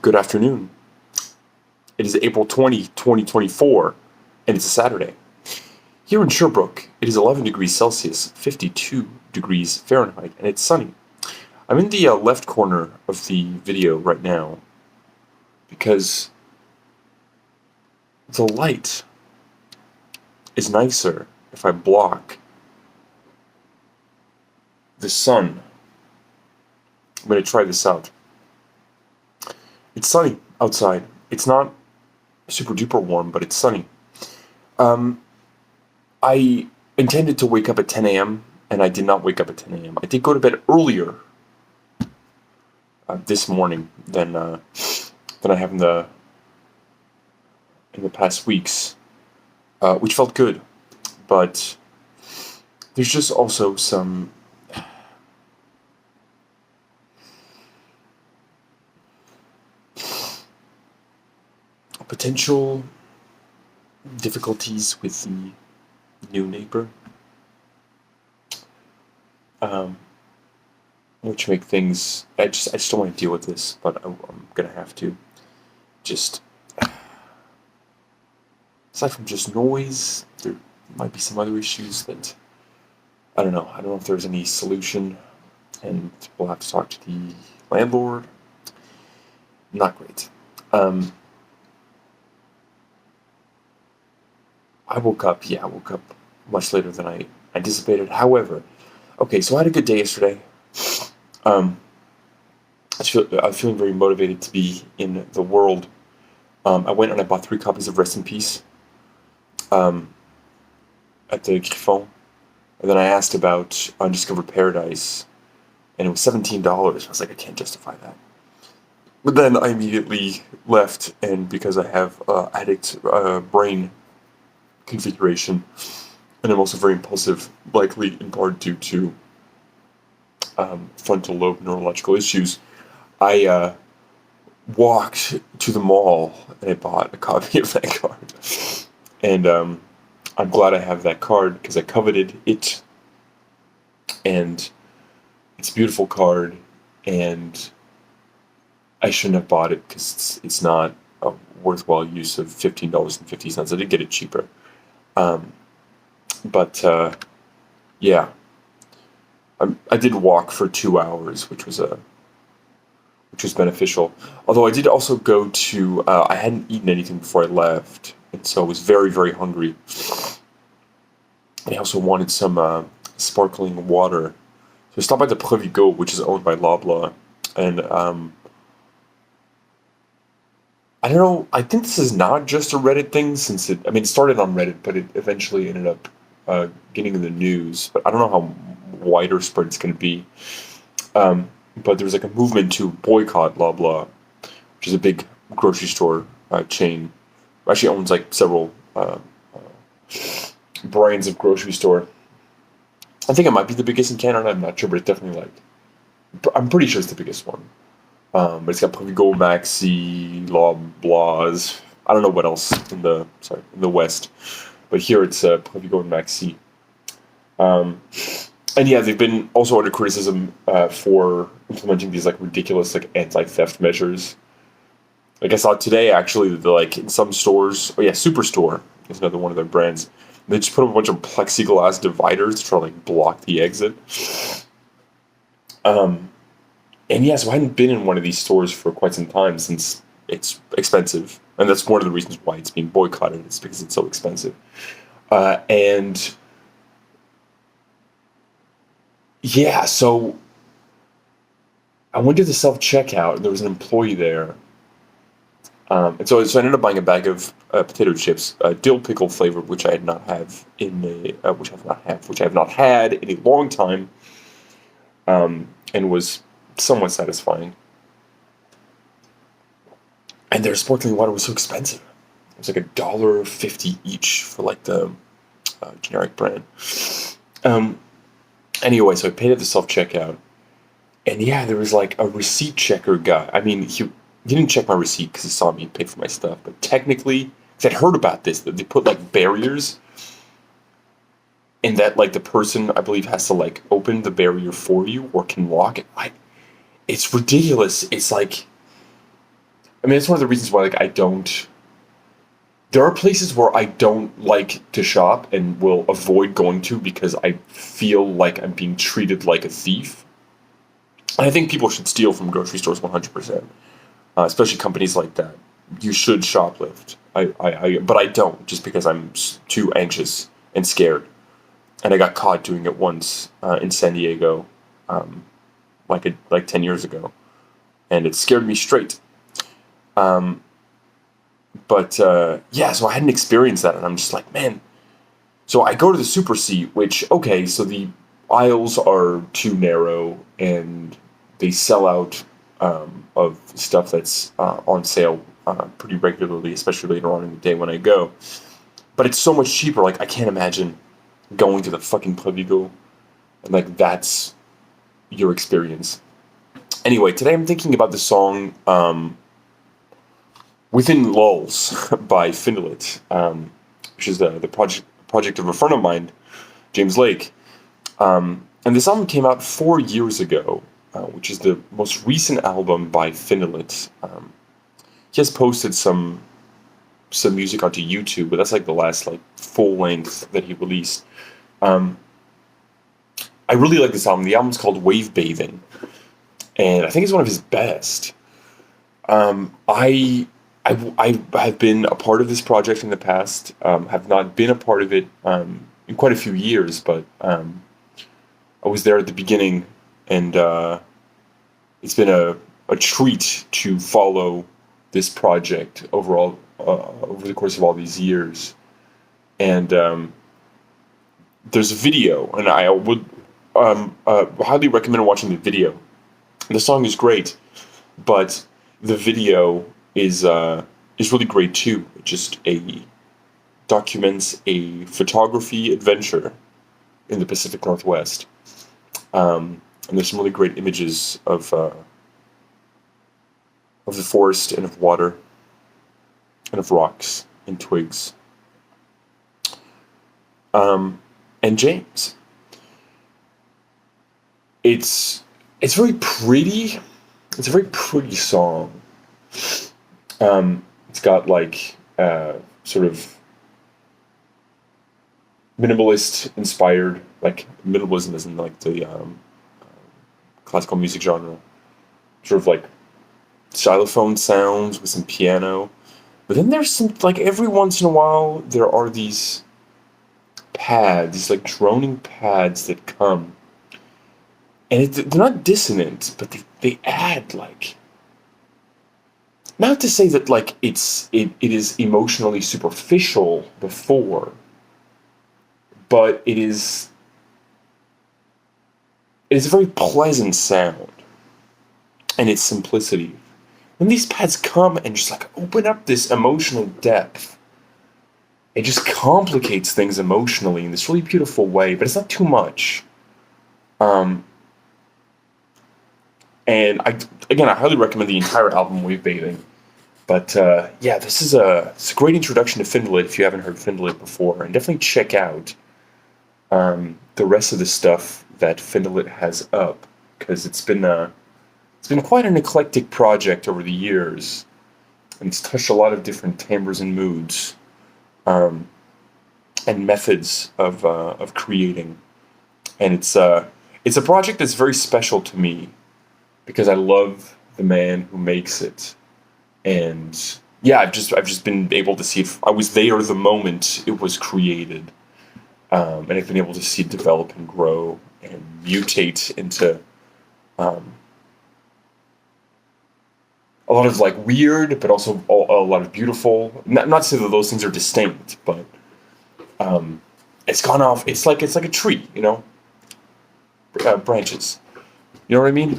Good afternoon. It is April 20, 2024, and it's a Saturday. Here in Sherbrooke, it is 11 degrees Celsius, 52 degrees Fahrenheit, and it's sunny. I'm in the left corner of the video right now because the light is nicer if I block the sun. I'm going to try this out. It's sunny outside. It's not super duper warm, but it's sunny. I intended to wake up at 10 a.m. and I did not wake up at 10 a.m. I did go to bed earlier this morning than I have in the past weeks, which felt good. But there's just also some potential difficulties with the new neighbor, which make things. I just don't want to deal with this, but I'm gonna have to. Just aside from just noise, there might be some other issues that I don't know. I don't know if there's any solution, and we'll have to talk to the landlord. Not great. I woke up much later than I anticipated. However, okay, so I had a good day yesterday. I was feeling very motivated to be in the world. I went and I bought 3 copies of Rest in Peace at the Griffon. And then I asked about Undiscovered Paradise, and it was $17. I was like, I can't justify that. But then I immediately left, and because I have addict brain configuration, and I'm also very impulsive, likely in part due to frontal lobe neurological issues, I walked to the mall and I bought a copy of that card. And I'm glad I have that card because I coveted it, and it's a beautiful card, and I shouldn't have bought it because it's not a worthwhile use of $15.50. I did get it cheaper. Yeah, I did walk for 2 hours, which was beneficial. Although I did also go to, I hadn't eaten anything before I left, and so I was very, very hungry. I also wanted some sparkling water. So I stopped by the Provigo, which is owned by Loblaw, and I don't know, I think this is not just a Reddit thing, since it started on Reddit, but it eventually ended up getting in the news. But I don't know how wider spread it's going to be. But there's like a movement to boycott Loblaw, which is a big grocery store chain. Actually owns like several brands of grocery store. I think it might be the biggest in Canada, I'm not sure, but it's definitely I'm pretty sure it's the biggest one. But it's got Provigo, Maxi, Loblaws. I don't know what else in the West, but here it's Provigo and Maxi. And yeah, they've been also under criticism for implementing these ridiculous anti-theft measures. I saw today actually that in some stores, Superstore is another one of their brands. They just put up a bunch of plexiglass dividers to try to block the exit. And yeah, so I hadn't been in one of these stores for quite some time since it's expensive. And that's one of the reasons why it's being boycotted, is because it's so expensive. And yeah, so I went to the self-checkout, and there was an employee there. And so I ended up buying a bag of potato chips, dill pickle flavored, which I have not had in a long time, and was somewhat satisfying. And their sparkling water was so expensive. It was like $1.50 each for the generic brand. Anyway, so I paid at the self-checkout, and yeah, there was a receipt checker guy. He didn't check my receipt because he saw me pay for my stuff, but technically, because I'd heard about this, that they put barriers, and that the person, I believe, has to open the barrier for you or can lock it. It's ridiculous. It's I mean, it's one of the reasons why, like, I don't. There are places where I don't like to shop and will avoid going to because I feel like I'm being treated like a thief. And I think people should steal from grocery stores 100%, especially companies like that. You should shoplift. But I don't just because I'm too anxious and scared. And I got caught doing it once in San Diego, um, like 10 years ago, and it scared me straight. Um, but yeah, so I hadn't experienced that, and I'm just like, man. So I go to the Super C, which okay, so the aisles are too narrow, and they sell out of stuff that's on sale pretty regularly, especially later on in the day when I go. But it's so much cheaper. Like I can't imagine going to the fucking Plebigo, and like that's your experience. Anyway, today I'm thinking about the song "Within Lulls" by Findelit, which is the project of a friend of mine, James Lake. And this album came out 4 years ago, which is the most recent album by Findelit. He has posted some music onto YouTube, but that's like the last like full length that he released. Um, I really like this album. The album's called Wave Bathing, and I think it's one of his best. I have been a part of this project in the past. Have not been a part of it in quite a few years, but I was there at the beginning, and it's been a treat to follow this project overall over the course of all these years. And there's a video, and I would highly recommend watching the video. The song is great, but the video is really great too. It just documents a photography adventure in the Pacific Northwest, and there's some really great images of the forest and of water and of rocks and twigs. And James. It's very pretty. It's a very pretty song. It's got like sort of minimalist inspired, like minimalism isn't like the classical music genre. Sort of like xylophone sounds with some piano. But then there's some, like every once in a while, there are these pads, these like droning pads that come. And they're not dissonant, but they add like, not to say that like it is emotionally superficial before, but it is a very pleasant sound, and its simplicity. When these pads come and just like open up this emotional depth, it just complicates things emotionally in this really beautiful way, but it's not too much. And I highly recommend the entire album, Wave Bathing. But yeah, it's a great introduction to Findelit if you haven't heard Findelit before, and definitely check out the rest of the stuff that Findelit has up, because it's been quite an eclectic project over the years, and it's touched a lot of different timbres and moods, and methods of creating, and it's a project that's very special to me because I love the man who makes it, and yeah, I've just been able to see if I was there the moment it was created, and I've been able to see it develop and grow and mutate into a lot of like weird, but also a lot of beautiful. Not to say that those things are distinct, but it's gone off. It's like a tree, branches. You know what I mean?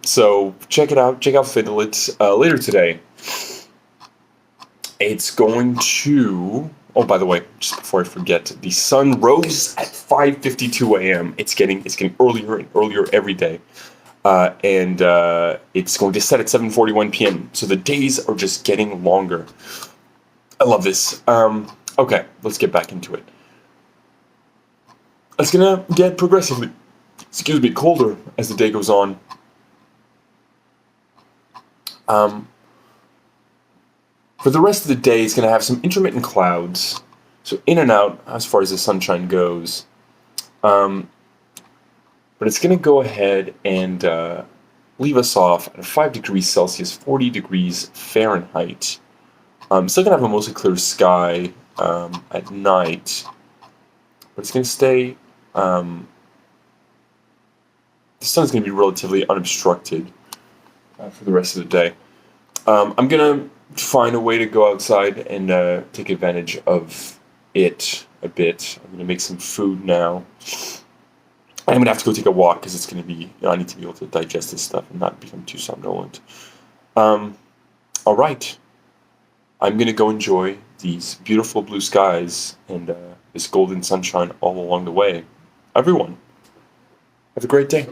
So check it out. Check out Findelit later today. It's going to. Oh, by the way, just before I forget, the sun rose at 5:52 a.m. It's getting earlier and earlier every day, and it's going to set at 7:41 p.m. So the days are just getting longer. I love this. Okay, let's get back into it. It's gonna get progressively, colder as the day goes on. For the rest of the day, it's going to have some intermittent clouds. So in and out as far as the sunshine goes. But it's going to go ahead and leave us off at 5 degrees Celsius, 40 degrees Fahrenheit. Still going to have a mostly clear sky at night. But it's going to stay... the sun's going to be relatively unobstructed for the rest of the day. I'm going to find a way to go outside and take advantage of it a bit. I'm going to make some food now. I'm going to have to go take a walk because it's going to be, I need to be able to digest this stuff and not become too somnolent. All right. I'm going to go enjoy these beautiful blue skies and this golden sunshine all along the way. Everyone, have a great day.